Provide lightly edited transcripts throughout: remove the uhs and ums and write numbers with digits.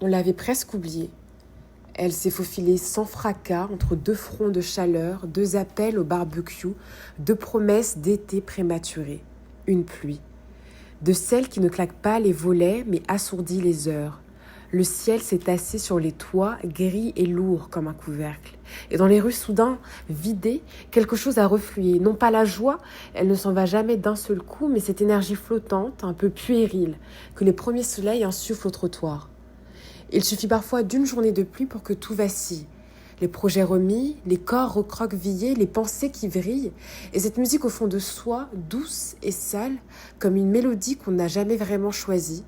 On l'avait presque oubliée. Elle s'est faufilée sans fracas entre deux fronts de chaleur, deux appels au barbecue, deux promesses d'été prématuré. Une pluie. De celle qui ne claque pas les volets mais assourdit les heures. Le ciel s'est tassé sur les toits, gris et lourd comme un couvercle. Et dans les rues soudain vidées, quelque chose a reflué. Non pas la joie, elle ne s'en va jamais d'un seul coup, mais cette énergie flottante, un peu puérile, que les premiers soleils insufflent au trottoir. Il suffit parfois d'une journée de pluie pour que tout vacille. Les projets remis, les corps recroquevillés, les pensées qui vrillent, et cette musique au fond de soi, douce et sale, comme une mélodie qu'on n'a jamais vraiment choisie.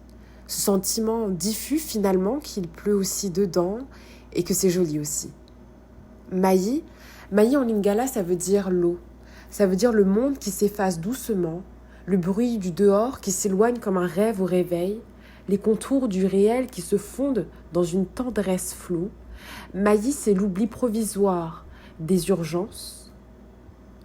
Ce sentiment diffus finalement qu'il pleut aussi dedans et que c'est joli aussi. Maï, Maï en lingala, ça veut dire l'eau. Ça veut dire le monde qui s'efface doucement, le bruit du dehors qui s'éloigne comme un rêve au réveil, les contours du réel qui se fondent dans une tendresse floue. Maï, c'est l'oubli provisoire des urgences,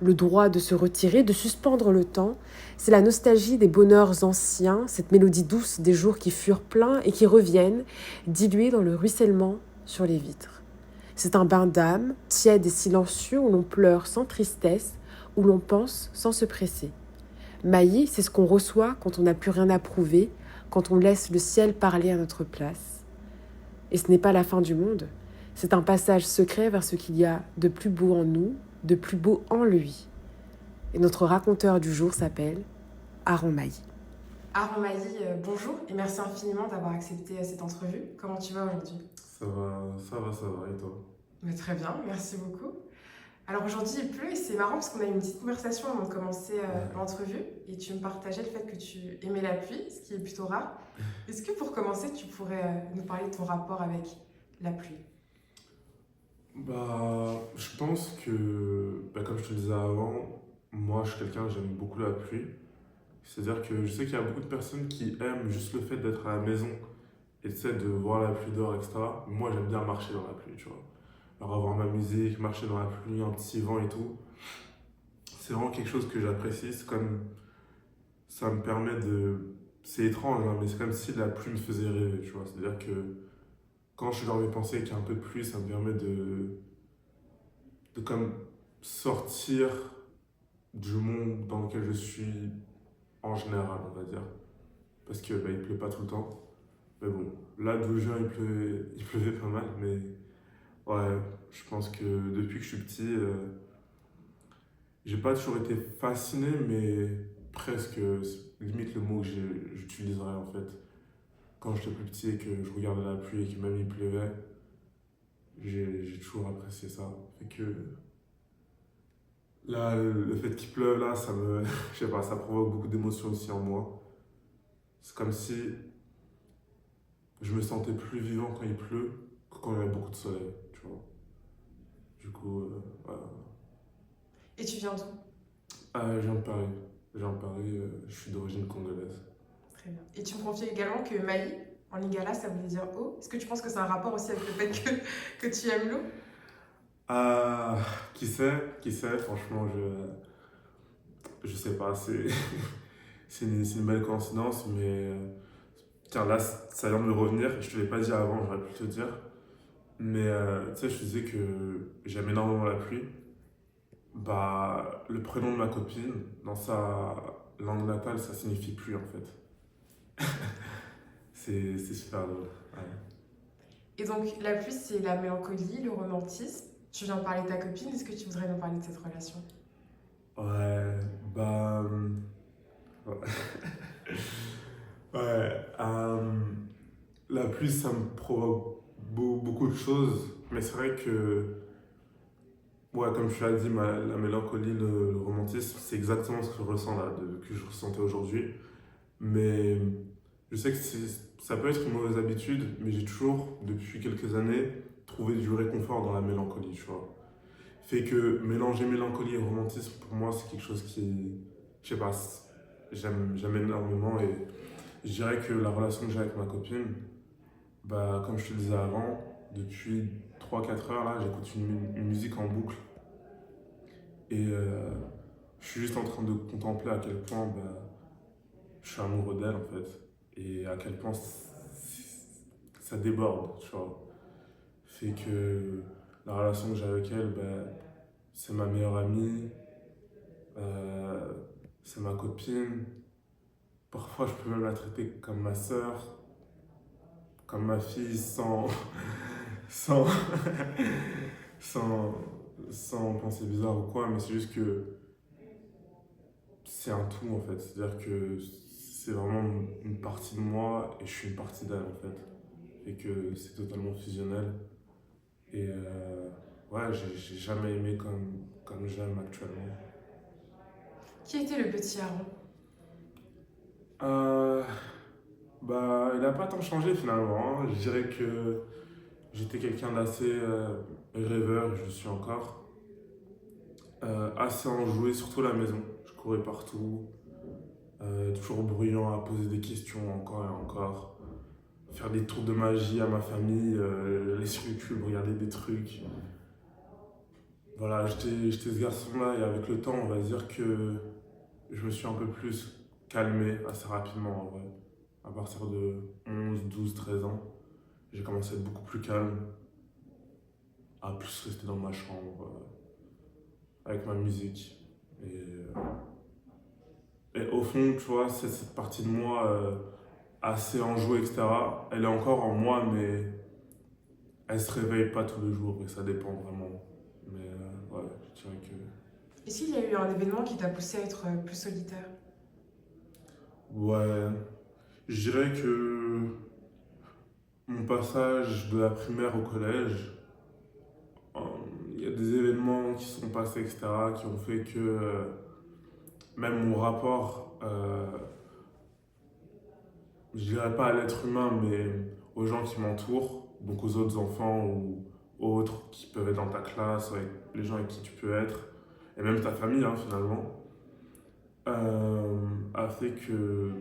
le droit de se retirer, de suspendre le temps. C'est la nostalgie des bonheurs anciens, cette mélodie douce des jours qui furent pleins et qui reviennent, dilués dans le ruissellement sur les vitres. C'est un bain d'âme, tiède et silencieux, où l'on pleure sans tristesse, où l'on pense sans se presser. Maï, c'est ce qu'on reçoit quand on n'a plus rien à prouver, quand on laisse le ciel parler à notre place. Et ce n'est pas la fin du monde, c'est un passage secret vers ce qu'il y a de plus beau en nous, de plus beau en lui. Et notre raconteur du jour s'appelle Aaron Maï. Aaron Maï, bonjour et merci infiniment d'avoir accepté cette entrevue. Comment tu vas aujourd'hui? Et toi? Très bien, merci beaucoup. Alors aujourd'hui il pleut et c'est marrant parce qu'on a eu une petite conversation avant de commencer l'entrevue et tu me partageais le fait que tu aimais la pluie, ce qui est plutôt rare. Est-ce que pour commencer tu pourrais nous parler de ton rapport avec la pluie? Je pense que, comme je te le disais avant, moi, je suis quelqu'un, j'aime beaucoup la pluie. C'est-à-dire que je sais qu'il y a beaucoup de personnes qui aiment juste le fait d'être à la maison et tu sais, de voir la pluie dehors, etc. Moi, j'aime bien marcher dans la pluie, tu vois. Alors, avoir ma musique, marcher dans la pluie, un petit vent et tout, c'est vraiment quelque chose que j'apprécie. C'est comme, ça me permet de... C'est étrange, hein, mais c'est comme si la pluie me faisait rêver, tu vois. C'est-à-dire que quand je suis dans mes pensées et qu'il y a un peu de pluie, ça me permet de comme sortir du monde dans lequel je suis en général, on va dire. Parce que il pleut pas tout le temps. Mais bon, là d'où je viens, il pleuvait pas mal. Mais ouais, je pense que depuis que je suis petit, j'ai pas toujours été fasciné, mais presque, limite le mot que j'utiliserais en fait. Quand j'étais plus petit et que je regardais la pluie et que même il pleuvait, j'ai toujours apprécié ça. Fait que là, le fait qu'il pleuve, là, ça me. Je sais pas, ça provoque beaucoup d'émotions aussi en moi. C'est comme si je me sentais plus vivant quand il pleut que quand il y a beaucoup de soleil, tu vois. Du coup, voilà. Et tu viens d'où? Je viens de Paris. Je viens de Paris, je suis d'origine congolaise. Très bien. Et tu me confiais également que Maï, en lingala, ça voulait dire eau. Est-ce que tu penses que c'est un rapport aussi avec le fait que tu aimes l'eau? Ah, qui sait, franchement, je sais pas, c'est une belle coïncidence, mais tiens, là, ça vient de me revenir, je te l'ai pas dit avant, j'aurais pu te le dire. Mais tu sais, je te disais que j'aime énormément la pluie. Le prénom de ma copine, dans sa langue natale, ça signifie pluie en fait. C'est super drôle. Ouais. Et donc, la pluie, c'est la mélancolie, le romantisme. Tu viens de parler de ta copine, est-ce que tu voudrais nous parler de cette relation? Ouais, ouais. Ouais, la pluie, ça me provoque beaucoup de choses, mais c'est vrai que, ouais, comme tu l'as dit, la mélancolie, le romantisme, c'est exactement ce que je ressens là, que je ressentais aujourd'hui. Mais je sais que ça peut être une mauvaise habitude, mais j'ai toujours, depuis quelques années, trouvé du réconfort dans la mélancolie, tu vois. Fait que mélanger mélancolie et romantisme, pour moi, c'est quelque chose qui, je sais pas, j'aime énormément et je dirais que la relation que j'ai avec ma copine, comme je te le disais avant, depuis 3 4 heures, là, j'écoute une musique en boucle et je suis juste en train de contempler à quel point je suis amoureux d'elle, en fait, et à quel point ça déborde, tu vois. Fait que la relation que j'ai avec elle, ben, c'est ma meilleure amie, euh, c'est ma copine. Parfois, je peux même la traiter comme ma sœur, comme ma fille, sans, sans, sans penser bizarre ou quoi, mais c'est juste que c'est un tout en fait. C'est-à-dire que c'est vraiment une partie de moi et je suis une partie d'elle en fait. Et que c'est totalement fusionnel. Et ouais, j'ai jamais aimé comme j'aime actuellement. Qui était le petit Aaron? Euh, Bah, il n'a pas tant changé finalement, hein. Je dirais que j'étais quelqu'un d'assez rêveur, je le suis encore. Assez enjoué, surtout à la maison. Je courais partout, toujours bruyant à poser des questions encore et encore. Faire des tours de magie à ma famille, aller sur YouTube, regarder des trucs. Voilà, j'étais ce garçon-là et avec le temps, on va dire que je me suis un peu plus calmé assez rapidement en vrai. À partir de 11, 12, 13 ans, j'ai commencé à être beaucoup plus calme, à plus rester dans ma chambre avec ma musique. Et au fond, tu vois, cette partie de moi assez enjouée, etc., elle est encore en moi, mais elle se réveille pas tous les jours et ça dépend vraiment. Mais ouais, je dirais que. Est-ce qu'il y a eu un événement qui t'a poussé à être plus solitaire? Ouais, je dirais que mon passage de la primaire au collège, euh, il y a des événements qui sont passés, etc., qui ont fait que même mon rapport, je dirais pas à l'être humain, mais aux gens qui m'entourent, donc aux autres enfants ou autres qui peuvent être dans ta classe, avec les gens avec qui tu peux être, et même ta famille hein, finalement, a fait que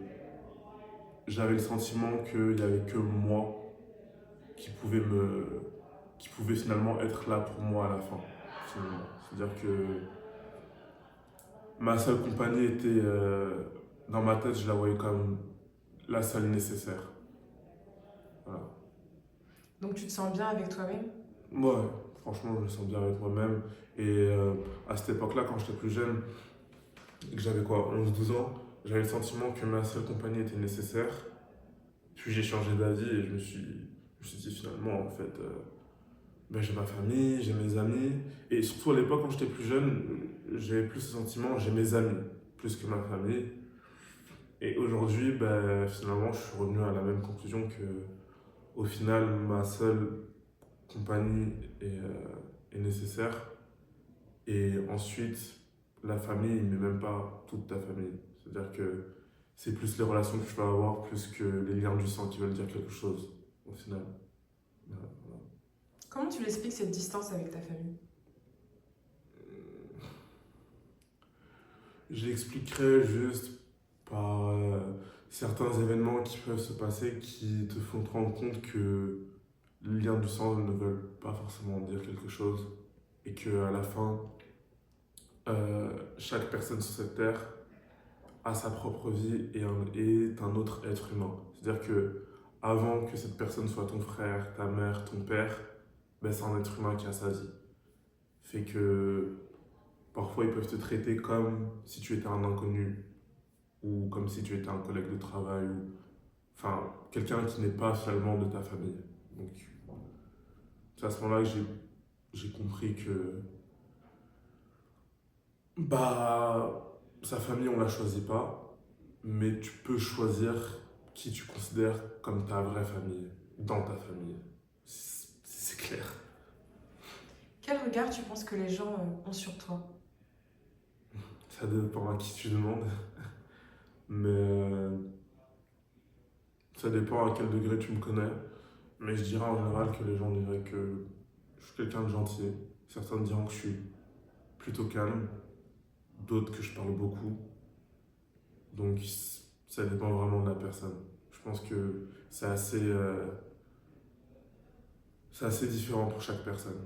j'avais le sentiment qu'il n'y avait que moi qui pouvait qui pouvait finalement être là pour moi à la fin. Finalement. C'est-à-dire que ma seule compagnie était, dans ma tête, je la voyais comme la seule nécessaire. Voilà. Donc tu te sens bien avec toi-même? Ouais, franchement, je me sens bien avec moi-même. Et à cette époque-là, quand j'étais plus jeune, et que j'avais quoi, 11, 12 ans, j'avais le sentiment que ma seule compagnie était nécessaire. Puis j'ai changé d'avis et je me suis dit finalement, en fait, ben, j'ai ma famille, j'ai mes amis. Et surtout à l'époque, quand j'étais plus jeune, j'avais plus ce sentiment, j'ai mes amis, plus que ma famille. Et aujourd'hui, ben, finalement, je suis revenu à la même conclusion que, au final, ma seule compagnie est nécessaire. Et ensuite, la famille, mais même pas toute ta famille. C'est-à-dire que c'est plus les relations que tu vas avoir, plus que les liens du sang qui veulent dire quelque chose, au final. Voilà. Comment tu l'expliques cette distance avec ta famille? Je l'expliquerai juste par certains événements qui peuvent se passer qui te font te rendre compte que les liens du sang ne veulent pas forcément dire quelque chose et que à la fin, chaque personne sur cette terre a sa propre vie et est un autre être humain. C'est-à-dire que avant que cette personne soit ton frère, ta mère, ton père, ben c'est un être humain qui a sa vie. Fait que parfois ils peuvent te traiter comme si tu étais un inconnu ou comme si tu étais un collègue de travail ou enfin quelqu'un qui n'est pas finalement de ta famille. Donc c'est à ce moment-là que j'ai compris que bah sa famille on la choisit pas, mais tu peux choisir qui tu considères comme ta vraie famille, dans ta famille. C'est clair. Quel regard tu penses que les gens ont sur toi? Ça dépend à qui tu demandes, mais ça dépend à quel degré tu me connais. Mais je dirais en général que les gens diraient que je suis quelqu'un de gentil. Certains diront que je suis plutôt calme, d'autres que je parle beaucoup. Donc ça dépend vraiment de la personne. Je pense que c'est assez différent pour chaque personne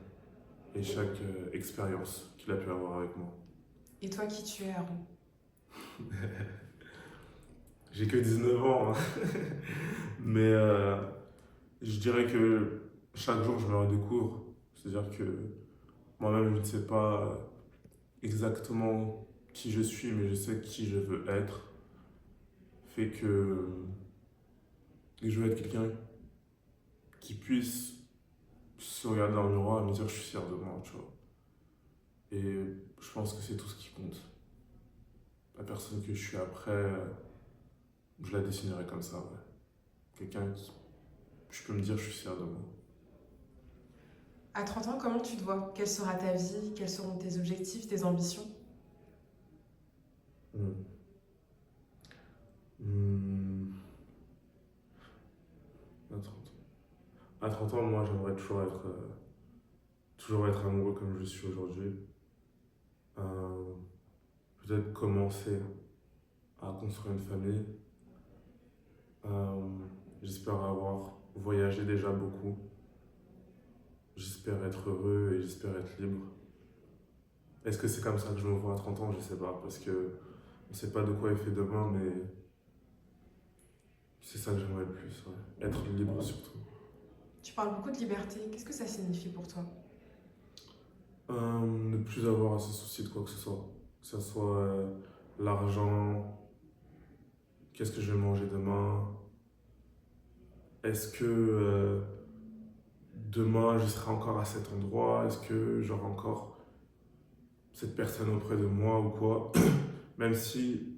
et chaque expérience qu'il a pu avoir avec moi. Et toi, qui tu es, Aaron? J'ai que 19 ans, hein. Mais Je dirais que chaque jour, je me redécouvre. C'est-à-dire que moi-même, je ne sais pas exactement qui je suis, mais je sais qui je veux être. Fait que je veux être quelqu'un qui puisse se regarder dans le miroir et me dire je suis fier de moi, tu vois. Et je pense que c'est tout ce qui compte. La personne que je suis après, je la dessinerai comme ça, ouais. Quelqu'un qui, je peux me dire je suis fier de moi. À 30 ans, comment tu te vois? Quelle sera ta vie? Quels seront tes objectifs, tes ambitions? Hmm. Hmm. À 30 ans. À 30 ans, moi, j'aimerais toujours être amoureux comme je suis aujourd'hui. Euh, Peut-être commencer à construire une famille. Euh, J'espère avoir voyagé déjà beaucoup. J'espère être heureux et j'espère être libre. Est-ce que c'est comme ça que je me vois à 30 ans? Je sais pas, parce que on sait pas de quoi est fait demain, mais c'est ça que j'aimerais le plus, ouais. Être libre surtout. Tu parles beaucoup de liberté. Qu'est-ce que ça signifie pour toi? Ne plus avoir à se soucier de quoi que ce soit. Que ce soit l'argent, qu'est-ce que je vais manger demain, est-ce que demain je serai encore à cet endroit, est-ce que j'aurai encore cette personne auprès de moi ou quoi. Même si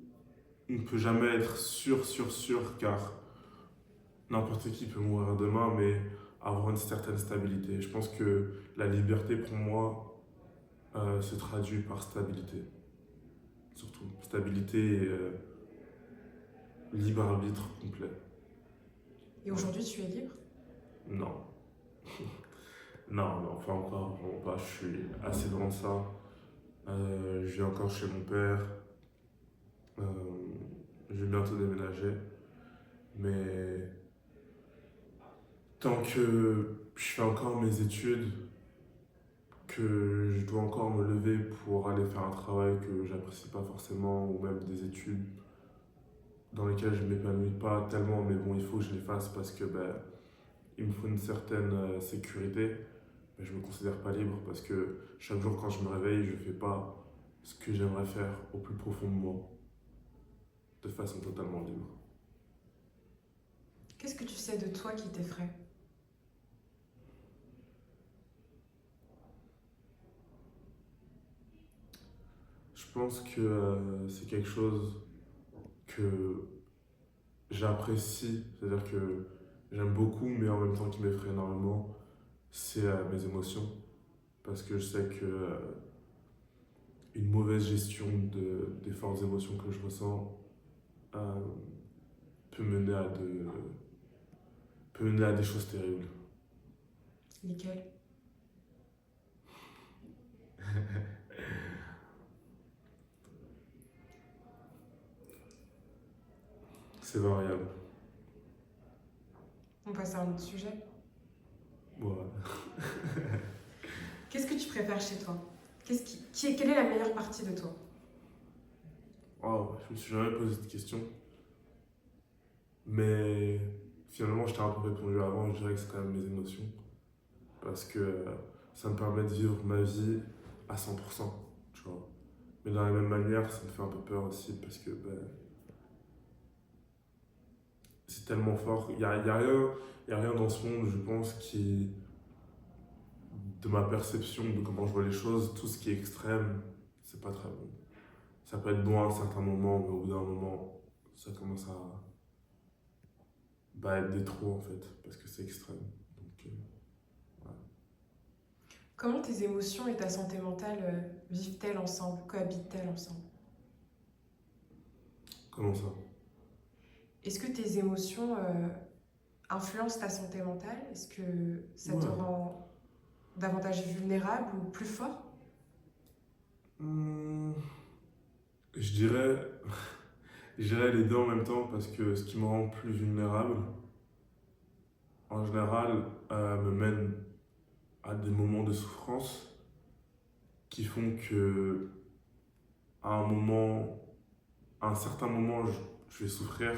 on ne peut jamais être sûr, car n'importe qui peut mourir demain, mais avoir une certaine stabilité. Je pense que la liberté pour moi se traduit par stabilité, surtout. Stabilité et libre arbitre complet. Et Ouais. aujourd'hui, tu es libre? Non, non, non, pas encore, vraiment pas. Je suis assez loin de ça. Je vis encore chez mon père. Euh, je vais bientôt déménager. Mais tant que je fais encore mes études, que je dois encore me lever pour aller faire un travail que j'apprécie pas forcément, ou même des études dans lesquelles je m'épanouis pas tellement, mais bon, il faut que je les fasse parce que ben, il me faut une certaine sécurité. Mais je me considère pas libre parce que chaque jour quand je me réveille, je fais pas ce que j'aimerais faire au plus profond de moi, de façon totalement libre. Qu'est-ce que tu sais de toi qui t'effraie? Je pense que c'est quelque chose que j'apprécie, c'est-à-dire que j'aime beaucoup, mais en même temps qui m'effraie énormément, c'est mes émotions. Parce que je sais que une mauvaise gestion des fortes émotions que je ressens euh, peut mener peut mener à des choses terribles. Lesquels? C'est variable. On passe à un autre sujet. Voilà. Qu'est-ce que tu préfères chez toi? Quelle est la meilleure partie de toi? Wow, je me suis jamais posé cette question, mais finalement je t'ai un peu répondu avant, je dirais que c'est quand même mes émotions. Parce que ça me permet de vivre ma vie à 100%, tu vois. Mais dans la même manière, ça me fait un peu peur aussi parce que ben, c'est tellement fort. Y a rien dans ce monde, je pense, qui, de ma perception, de comment je vois les choses, tout ce qui est extrême, c'est pas très bon. Ça peut être bon à un certain moment, mais au bout d'un moment, ça commence à bah, être des trop en fait, parce que c'est extrême. Donc, ouais. Comment tes émotions et ta santé mentale vivent-elles ensemble, cohabitent-elles ensemble? Comment ça? Est-ce que tes émotions influencent ta santé mentale? Est-ce que ça te Ouais. rend davantage vulnérable ou plus fort? Hmm, je dirais, je dirais les deux en même temps parce que ce qui me rend plus vulnérable, en général, me mène à des moments de souffrance qui font que à un moment, à un certain moment, je vais souffrir,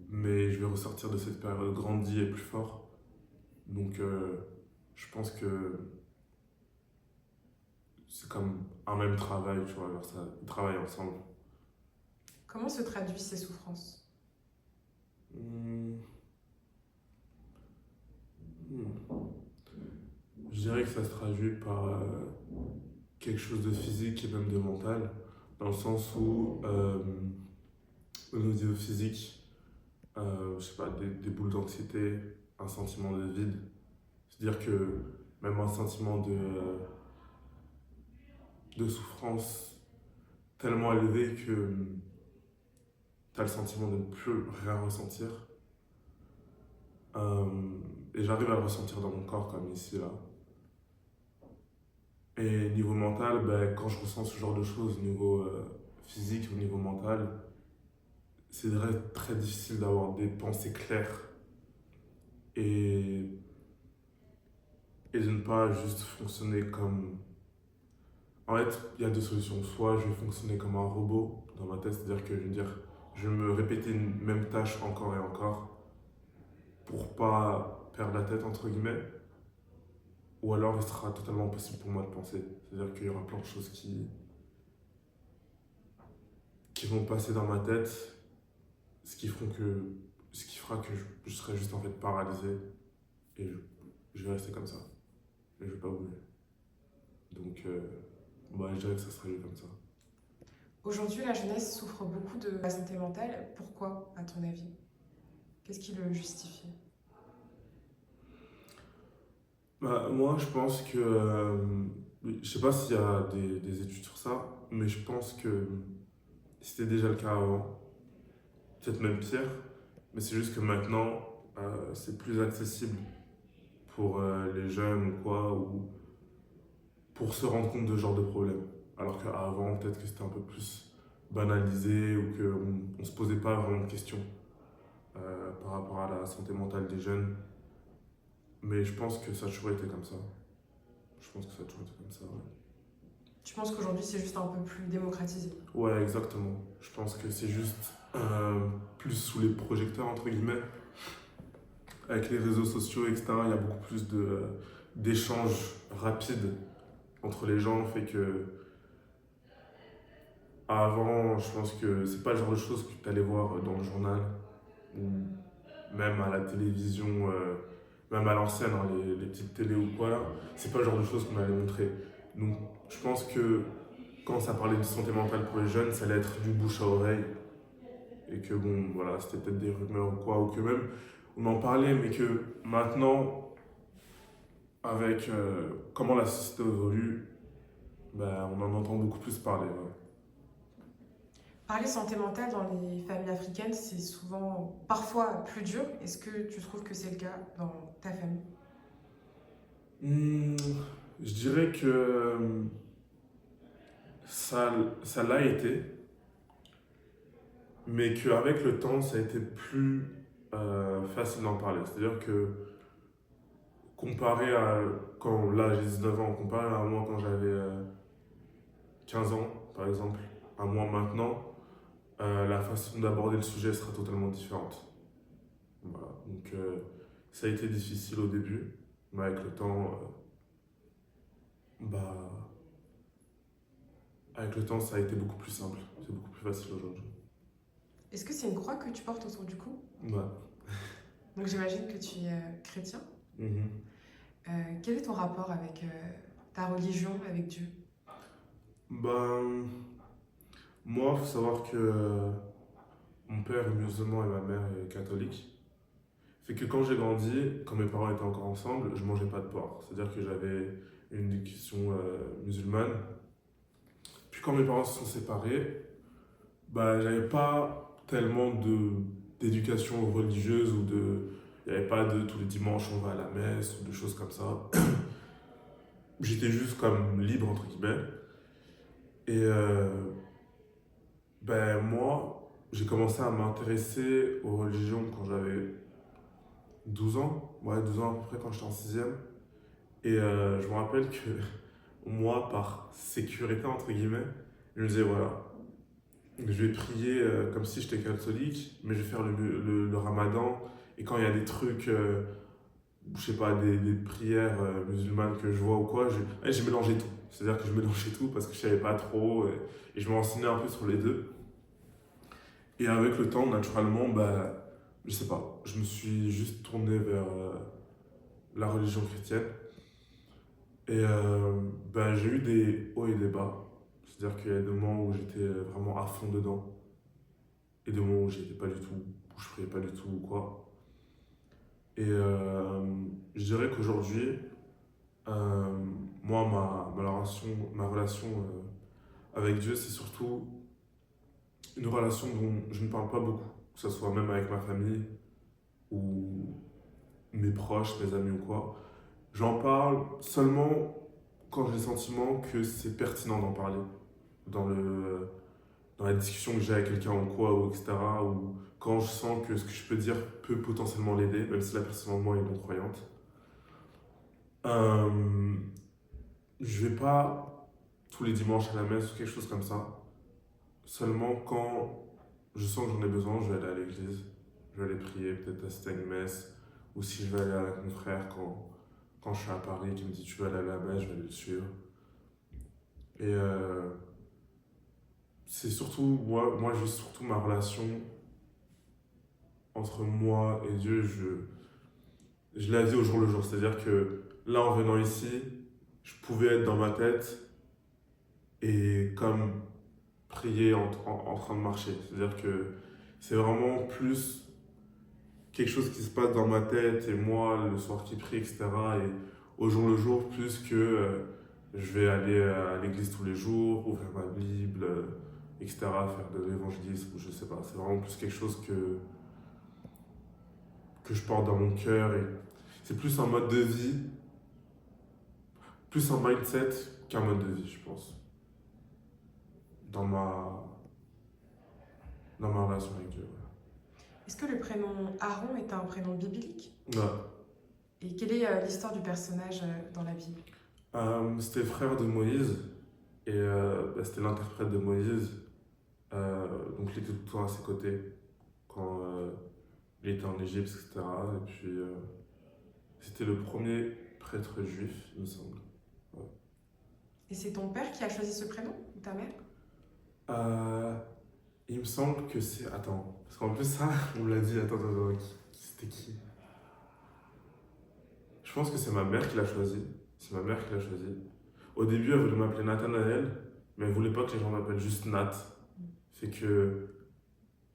mais je vais ressortir de cette période grandi et plus fort. Donc, je pense que c'est comme un même travail, tu vois, genre ça, ils travaillent ensemble. Comment se traduisent ces souffrances? Hmm, hmm. Je dirais que ça se traduit par quelque chose de physique et même de mental, dans le sens où, au niveau physique, je sais pas, des boules d'anxiété, un sentiment de vide. C'est-à-dire que même un sentiment de souffrance tellement élevé que tu as le sentiment de ne plus rien ressentir. Et j'arrive à le ressentir dans mon corps, comme ici, là. Et niveau mental, ben, quand je ressens ce genre de choses, au niveau physique, au niveau mental, c'est très difficile d'avoir des pensées claires et, et de ne pas juste fonctionner comme... En fait, il y a deux solutions. Soit je vais fonctionner comme un robot dans ma tête, c'est-à-dire que je vais me répéter une même tâche encore et encore pour pas perdre la tête, entre guillemets. Ou alors il sera totalement impossible pour moi de penser. C'est-à-dire qu'il y aura plein de choses qui vont passer dans ma tête, ce qui, feront que, ce qui fera que je serai juste en fait paralysé et je vais rester comme ça. Et je vais pas bouger. Donc, ouais, je dirais que ça serait comme ça. Aujourd'hui, la jeunesse souffre beaucoup de la santé mentale. Pourquoi, à ton avis? Qu'est-ce qui le justifie? Bah, moi, je pense que. Je sais pas s'il y a des études sur ça, mais je pense que c'était déjà le cas avant. Peut-être même pire, mais c'est juste que maintenant, c'est plus accessible pour les jeunes ou quoi, ou pour se rendre compte de ce genre de problème. Alors qu'avant, peut-être que c'était un peu plus banalisé ou qu'on ne se posait pas vraiment de questions par rapport à la santé mentale des jeunes. Mais je pense que ça a toujours été comme ça. Je pense que ça a toujours été comme ça, ouais. Tu penses qu'aujourd'hui, c'est juste un peu plus démocratisé? Ouais, exactement. Je pense que c'est juste plus sous les projecteurs, entre guillemets. Avec les réseaux sociaux, etc., il y a beaucoup plus d'échanges rapides entre les gens. Fait que avant, je pense que c'est pas le genre de choses que tu allais voir dans le journal ou même à la télévision, même à l'ancienne, hein, les petites télés ou quoi là. C'est pas le genre de choses qu'on allait montrer. Donc, je pense que quand ça parlait de santé mentale pour les jeunes, ça allait être du bouche à oreille et que bon, voilà, c'était peut-être des rumeurs ou quoi, ou que même on en parlait, mais que maintenant, avec comment la société évolue, ben, on en entend beaucoup plus parler. Ouais. Parler santé mentale dans les familles africaines, c'est souvent, parfois, plus dur. Est-ce que tu trouves que c'est le cas dans ta famille? Hmm, je dirais que ça, ça l'a été, mais qu'avec le temps, ça a été plus facile d'en parler. C'est-à-dire que comparé à quand là j'ai 19 ans, comparé à moi quand j'avais 15 ans, par exemple, à moi maintenant, la façon d'aborder le sujet sera totalement différente. Voilà. Donc ça a été difficile au début, mais avec le temps, bah, avec le temps, ça a été beaucoup plus simple. C'est beaucoup plus facile aujourd'hui. Est-ce que c'est une croix que tu portes autour du cou? Ouais. Donc j'imagine que tu es chrétien. Mhm. Quel est ton rapport avec ta religion, avec Dieu? Ben, moi, il faut savoir que mon père est musulman et ma mère est catholique. Fait que quand j'ai grandi, quand mes parents étaient encore ensemble, je mangeais pas de porc. C'est-à-dire que j'avais une éducation musulmane. Puis quand mes parents se sont séparés, bah, j'avais pas tellement d'éducation religieuse ou de... Il n'y avait pas de tous les dimanches on va à la messe ou de choses comme ça. J'étais juste comme libre entre guillemets. Et ben moi, j'ai commencé à m'intéresser aux religions quand j'avais 12 ans. Ouais, 12 ans à peu près quand j'étais en sixième. Et je me rappelle que moi, par sécurité entre guillemets, je me disais voilà, je vais prier comme si j'étais catholique, mais je vais faire le ramadan. Et quand il y a des trucs je sais pas, des prières musulmanes que je vois ou quoi, j'ai mélangé tout. C'est-à-dire que je mélangeais tout parce que je savais pas trop et je me renseignais un peu sur les deux. Et avec le temps, naturellement, bah, je sais pas, je me suis juste tourné vers la religion chrétienne. Et bah, j'ai eu des hauts et des bas. C'est-à-dire qu'il y a des moments où j'étais vraiment à fond dedans et des moments où j'étais pas du tout, où je priais pas du tout ou quoi. Et je dirais qu'aujourd'hui, euh, moi, ma relation avec Dieu, c'est surtout une relation dont je ne parle pas beaucoup, que ce soit même avec ma famille ou mes proches, mes amis ou quoi. J'en parle seulement quand j'ai le sentiment que c'est pertinent d'en parler dans dans la discussion que j'ai avec quelqu'un ou quoi, ou etc. Ou quand je sens que ce que je peux dire peut potentiellement l'aider, même si la personne en moi est non-croyante. Euh, je vais pas tous les dimanches à la messe ou quelque chose comme ça. Seulement quand je sens que j'en ai besoin, je vais aller à l'église. Je vais aller prier, peut-être assister à une messe. Ou si je vais aller avec mon frère quand je suis à Paris, qui me dit tu veux aller à la messe, je vais aller le suivre. Et c'est surtout, moi j'ai surtout ma relation entre moi et Dieu, je la vis au jour le jour. C'est-à-dire que là, en venant ici, je pouvais être dans ma tête et comme prier en train de marcher. C'est-à-dire que c'est vraiment plus quelque chose qui se passe dans ma tête et moi, le soir qui prie, etc. Et au jour le jour, plus que je vais aller à l'église tous les jours, ouvrir ma Bible, etc., faire de l'évangélisme, je sais pas. C'est vraiment plus quelque chose que je porte dans mon cœur. Et c'est plus un mode de vie, plus un mindset qu'un mode de vie, je pense, dans dans ma relation avec Dieu. Est-ce que le prénom Aaron est un prénom biblique? Ouais. Et quelle est l'histoire du personnage dans la Bible? C'était le frère de Moïse et bah, c'était l'interprète de Moïse. Donc il était tout le temps à ses côtés quand il était en Égypte, etc. Et puis c'était le premier prêtre juif, il me semble. Ouais. Et c'est ton père qui a choisi ce prénom ou ta mère? Euh, il me semble que c'est. Attends, parce qu'en plus, ça, on me l'a dit. Attends, c'était qui? Je pense que c'est ma mère qui l'a choisi. C'est ma mère qui l'a choisi. Au début, elle voulait m'appeler Nathanaël, mais elle voulait pas que les gens m'appellent juste Nat. Fait que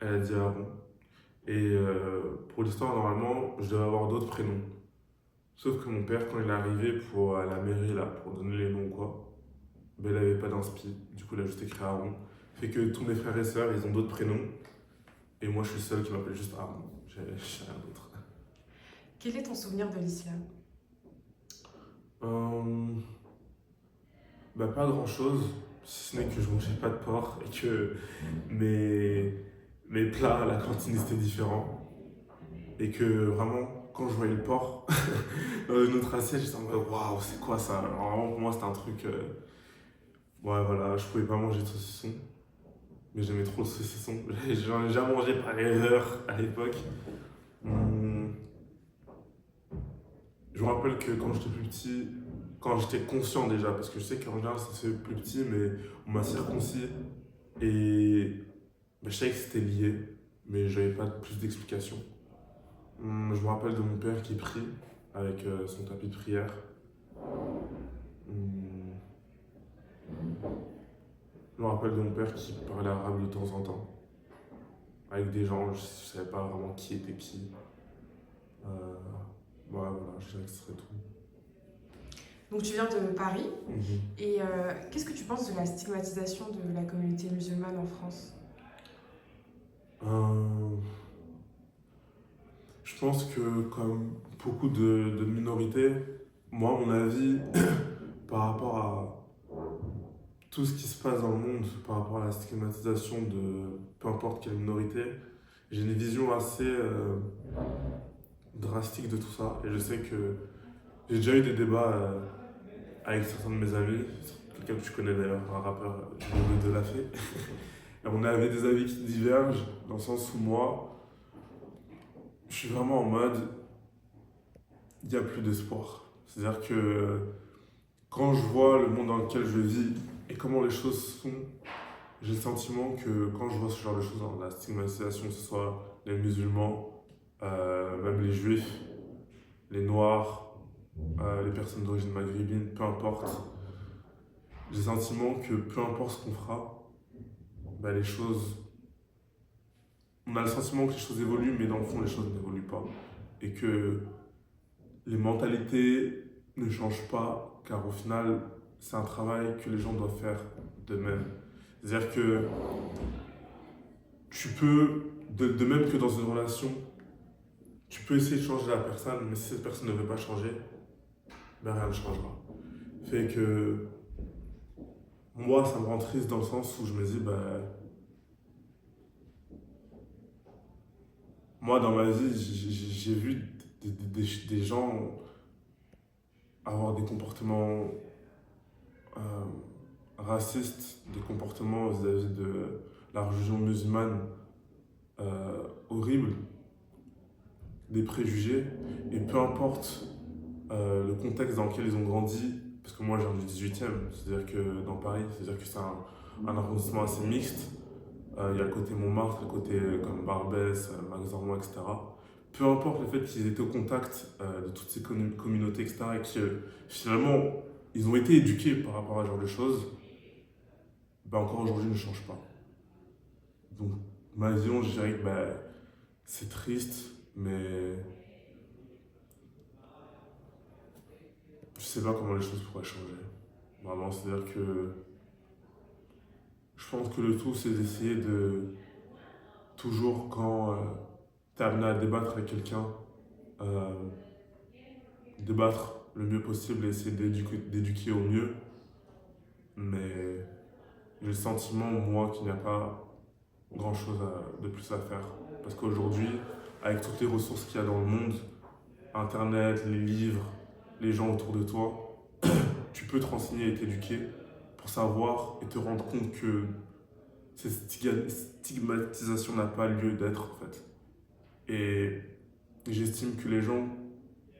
elle a dit Aaron. Et pour l'histoire, normalement, je devais avoir d'autres prénoms. Sauf que mon père, quand il est arrivé pour à la mairie, là, pour donner les noms ou quoi, ben, il avait pas d'inspi. Du coup, il a juste écrit Aaron. Fait que tous mes frères et sœurs, ils ont d'autres prénoms. Et moi, je suis le seul qui m'appelle juste Aaron. J'ai rien d'autre. Quel est ton souvenir de l'islam? Euh, Bah, pas grand chose, si ce n'est que je mangeais pas de porc et que mes, mes plats à la cantine étaient différents. Et que vraiment, quand je voyais le porc dans une autre assiette, j'étais en mode waouh, c'est quoi ça? Alors, vraiment, pour moi, c'était un truc. Ouais, voilà, je pouvais pas manger de saucisson, mais j'aimais trop le saucisson. J'en ai déjà mangé par erreur à l'époque. Hum, Je me rappelle que quand j'étais plus petit, quand j'étais conscient déjà, parce que je sais qu'en général ça se fait plus petit, mais on m'a circoncis et bah, je savais que c'était lié, mais j'avais pas plus d'explications. Je me rappelle de mon père qui prie avec son tapis de prière. Hum, Je me rappelle de mon père qui parlait arabe de temps en temps, avec des gens, je savais pas vraiment qui était qui. Euh, ouais, voilà, je dirais que ce serait tout. Donc tu viens de Paris Mhm. et qu'est-ce que tu penses de la stigmatisation de la communauté musulmane en France? Euh, Je pense que comme beaucoup de minorités, moi, mon avis par rapport à tout ce qui se passe dans le monde, par rapport à la stigmatisation de peu importe quelle minorité, j'ai une vision assez drastique de tout ça. Et je sais que j'ai déjà eu des débats avec certains de mes amis, quelqu'un que tu connais d'ailleurs, un rappeur du nom de La Fée. Et on avait des avis qui divergent, dans le sens où moi, je suis vraiment en mode, il n'y a plus d'espoir. C'est-à-dire que quand je vois le monde dans lequel je vis et comment les choses sont, j'ai le sentiment que quand je vois ce genre de choses, hein, la stigmatisation, que ce soit les musulmans, même les juifs, les noirs, les personnes d'origine maghrébine, peu importe, j'ai le sentiment que peu importe ce qu'on fera, bah, les choses, on a le sentiment que les choses évoluent, mais dans le fond, les choses n'évoluent pas. Et que les mentalités ne changent pas, car au final, c'est un travail que les gens doivent faire d'eux-mêmes. C'est-à-dire que tu peux, de même que dans une relation, tu peux essayer de changer la personne, mais si cette personne ne veut pas changer, ben rien ne changera. Fait que moi, ça me rend triste dans le sens où je me dis, ben, moi, dans ma vie, j'ai vu des gens avoir des comportements euh, racistes, des comportements vis-à-vis de la religion musulmane horribles, des préjugés, et peu importe le contexte dans lequel ils ont grandi, parce que moi j'ai du 18e, c'est-à-dire que dans Paris, c'est-à-dire que c'est un arrondissement assez mixte. Il y a le côté Montmartre, le côté comme Barbès, Max-Dormois, etc. Peu importe le fait qu'ils étaient au contact de toutes ces communautés, etc., et que finalement ils ont été éduqués par rapport à ce genre de choses, ben encore aujourd'hui ne change pas. Donc ma vision, je dirais que ben, c'est triste, mais je sais pas comment les choses pourraient changer. Vraiment, c'est-à-dire que je pense que le tout, c'est d'essayer de toujours, quand tu es amené à débattre avec quelqu'un, euh, débattre le mieux possible et essayer d'éduquer au mieux. Mais j'ai le sentiment, moi, qu'il n'y a pas grand-chose de plus à faire. Parce qu'aujourd'hui, avec toutes les ressources qu'il y a dans le monde, Internet, les livres, les gens autour de toi, tu peux te renseigner et t'éduquer pour savoir et te rendre compte que cette stigmatisation n'a pas lieu d'être en fait. Et j'estime que les gens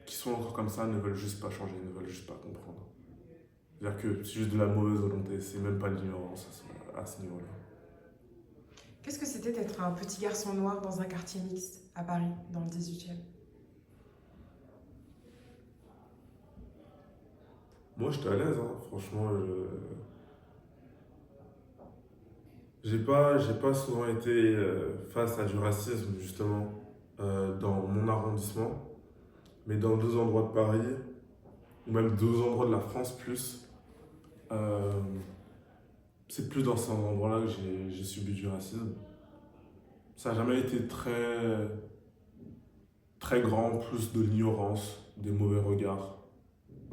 qui sont encore comme ça ne veulent juste pas changer, ne veulent juste pas comprendre. C'est-à-dire que c'est juste de la mauvaise volonté, c'est même pas de l'ignorance à ce niveau-là. Qu'est-ce que c'était d'être un petit garçon noir dans un quartier mixte à Paris, dans le 18e? Moi j'étais à l'aise, hein. Franchement, j'ai pas souvent été face à du racisme justement dans mon arrondissement, mais dans deux endroits de Paris, ou même deux endroits de la France plus, euh, c'est plus dans ces endroits-là que j'ai subi du racisme. Ça n'a jamais été très grand, plus de l'ignorance, des mauvais regards.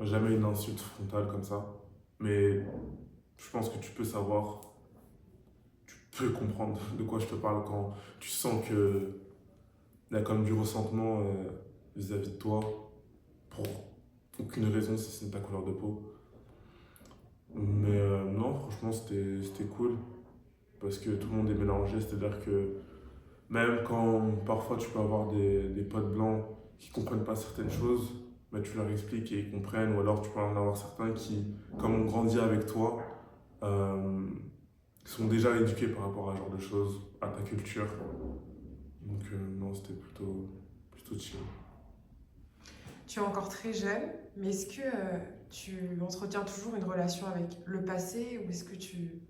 Jamais une insulte frontale comme ça. Mais je pense que tu peux savoir, tu peux comprendre de quoi je te parle quand tu sens que il y a comme du ressentement vis-à-vis de toi pour aucune raison si ce n'est ta couleur de peau. Mais non, franchement, c'était cool parce que tout le monde est mélangé. C'est-à-dire que même quand parfois tu peux avoir des potes blancs qui comprennent pas certaines choses, bah, tu leur expliques et ils comprennent. Ou alors tu peux en avoir certains qui, comme ont grandi avec toi, euh, sont déjà éduqués par rapport à ce genre de choses, à ta culture. Donc non, c'était plutôt chill. Tu es encore très jeune, mais est-ce que tu entretiens toujours une relation avec le passé ou est-ce que tu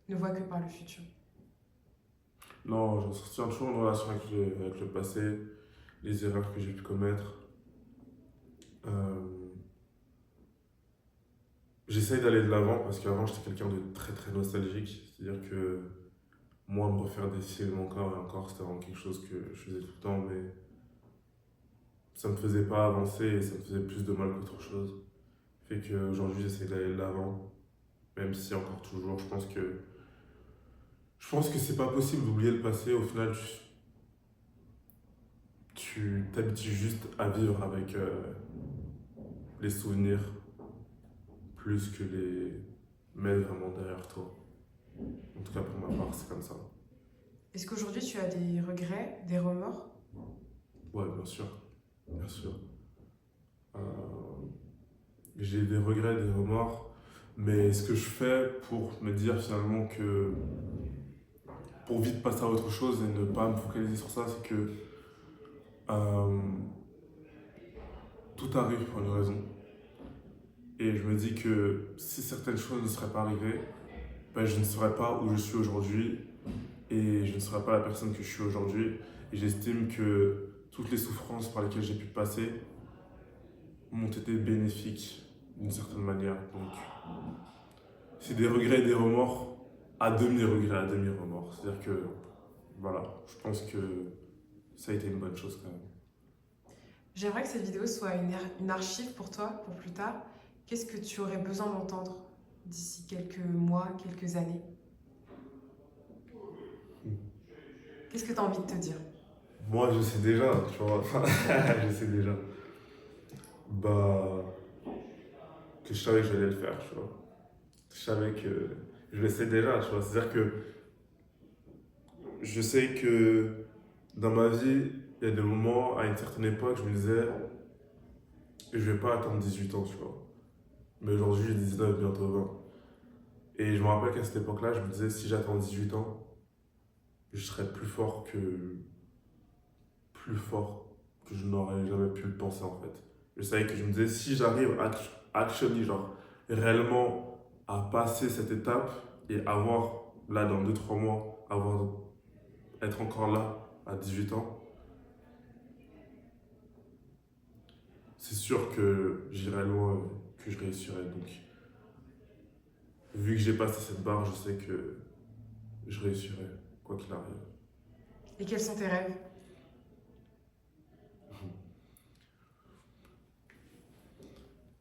ne vois que par le futur? Non, je soutiens toujours une relation avec le passé, les erreurs que j'ai pu commettre. Euh, J'essaye d'aller de l'avant parce qu'avant j'étais quelqu'un de très nostalgique. C'est-à-dire que moi, me refaire des films encore et encore, c'était vraiment quelque chose que je faisais tout le temps, mais ça me faisait pas avancer et ça me faisait plus de mal qu'autre chose. Fait qu'aujourd'hui, j'essaie d'aller de l'avant, même si encore toujours, je pense que c'est pas possible d'oublier le passé. Au final, tu t'habitues juste à vivre avec les souvenirs plus que les mettre vraiment derrière toi. En tout cas, pour ma part, c'est comme ça. Est-ce qu'aujourd'hui tu as des regrets, des remords? Ouais, bien sûr, bien sûr. Euh, j'ai des regrets, des remords, mais ce que je fais pour me dire finalement que pour vite passer à autre chose et ne pas me focaliser sur ça, c'est que euh, tout arrive pour une raison. Et je me dis que si certaines choses ne seraient pas arrivées, ben, je ne serais pas où je suis aujourd'hui et je ne serais pas la personne que je suis aujourd'hui. Et j'estime que toutes les souffrances par lesquelles j'ai pu passer m'ont été bénéfiques d'une certaine manière. Donc, c'est des regrets et des remords à demi-regrets, à demi-remords. C'est-à-dire que, voilà, je pense que ça a été une bonne chose quand même. J'aimerais que cette vidéo soit une archive pour toi, pour plus tard. Qu'est-ce que tu aurais besoin d'entendre d'ici quelques mois, quelques années? Qu'est-ce que tu as envie de te dire? Moi, je sais déjà, tu vois. Je sais déjà. Bah, que je savais que j'allais le faire, tu vois. Je savais que je le sais déjà, tu vois. C'est-à-dire que je sais que dans ma vie, il y a des moments, à une certaine époque, je me disais, je vais pas attendre 18 ans, tu vois. Mais aujourd'hui, j'ai 19, bientôt 20. Et je me rappelle qu'à cette époque-là, je me disais, si j'attends 18 ans, je serai plus fort que je n'aurais jamais pu le penser en fait. Je savais que je me disais, si j'arrive à actionner, genre, réellement à passer cette étape et avoir, là, dans 2 3 mois, être encore là à 18 ans, c'est sûr que j'irai loin, que je réussirai. Donc, vu que j'ai passé cette barre, je sais que je réussirai, quoi qu'il arrive. Et quels sont tes rêves?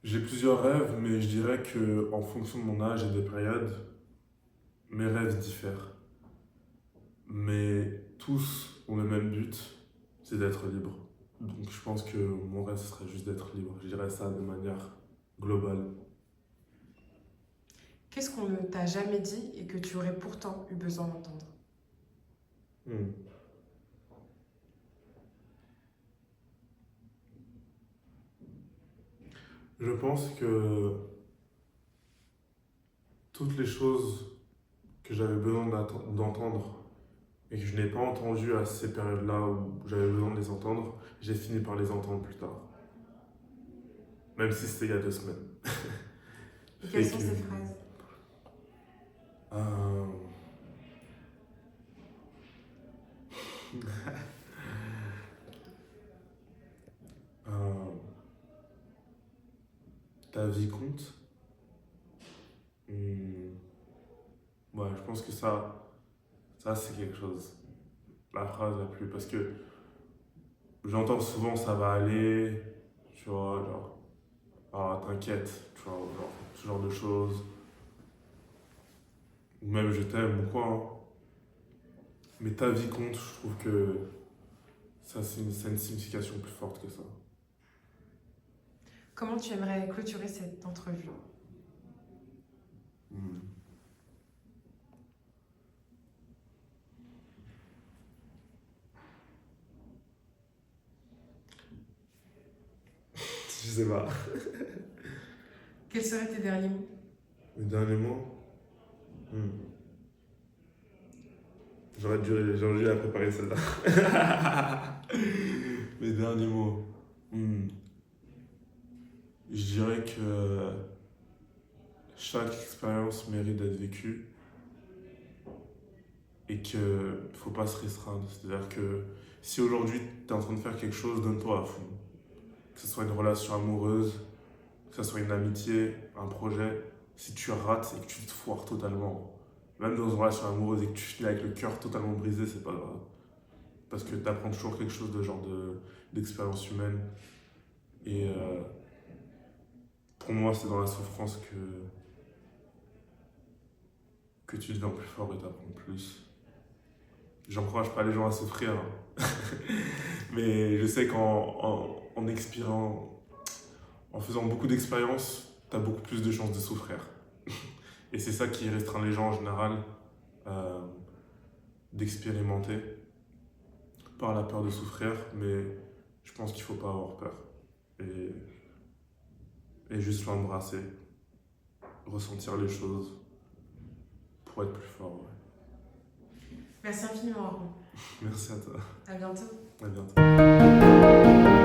J'ai plusieurs rêves, mais je dirais que en fonction de mon âge et des périodes, mes rêves diffèrent. Mais tous ont le même but, c'est d'être libre. Donc je pense que mon rêve ce serait juste d'être libre. Je dirais ça de manière globale. Qu'est-ce qu'on ne t'a jamais dit et que tu aurais pourtant eu besoin d'entendre? Hmm. Je pense que toutes les choses que j'avais besoin d'entendre et que je n'ai pas entendues à ces périodes-là où j'avais besoin de les entendre, j'ai fini par les entendre plus tard. Même si c'était il y a 2 semaines. Et Fait quelles sont que ces phrases? euh, euh, ta vie compte. Hmm. Ouais, je pense que ça c'est quelque chose. La phrase la plus. Parce que j'entends souvent ça va aller, tu vois, genre, ah, t'inquiète, tu vois, genre, ce genre de choses. Ou même je t'aime ou quoi, hein. Mais ta vie compte, je trouve que ça a une signification plus forte que ça. Comment tu aimerais clôturer cette entrevue? Hmm. Je sais pas. Quels seraient tes derniers mots? Le dernier mot. Hmm. J'aurais dû la préparer celle-là. Mes derniers mots. Hmm. Je dirais que chaque expérience mérite d'être vécue et qu'il ne faut pas se restreindre. C'est-à-dire que si aujourd'hui tu es en train de faire quelque chose, donne-toi à fond. Que ce soit une relation amoureuse, que ce soit une amitié, un projet, si tu rates et que tu te foires totalement, même dans une relation amoureuse et que tu finis avec le cœur totalement brisé, c'est pas grave. Parce que tu apprends toujours quelque chose d'expérience humaine. Et pour moi, c'est dans la souffrance que tu deviens plus fort et t'apprends plus. J'encourage pas les gens à souffrir, hein. Mais je sais en expirant, en faisant beaucoup d'expériences, t'as beaucoup plus de chances de souffrir. Et c'est ça qui restreint les gens en général euh, d'expérimenter par la peur de souffrir, mais je pense qu'il faut pas avoir peur. Et et juste l'embrasser, ressentir les choses pour être plus fort. Ouais. Merci infiniment, Laurent. Merci à toi. À bientôt. À bientôt.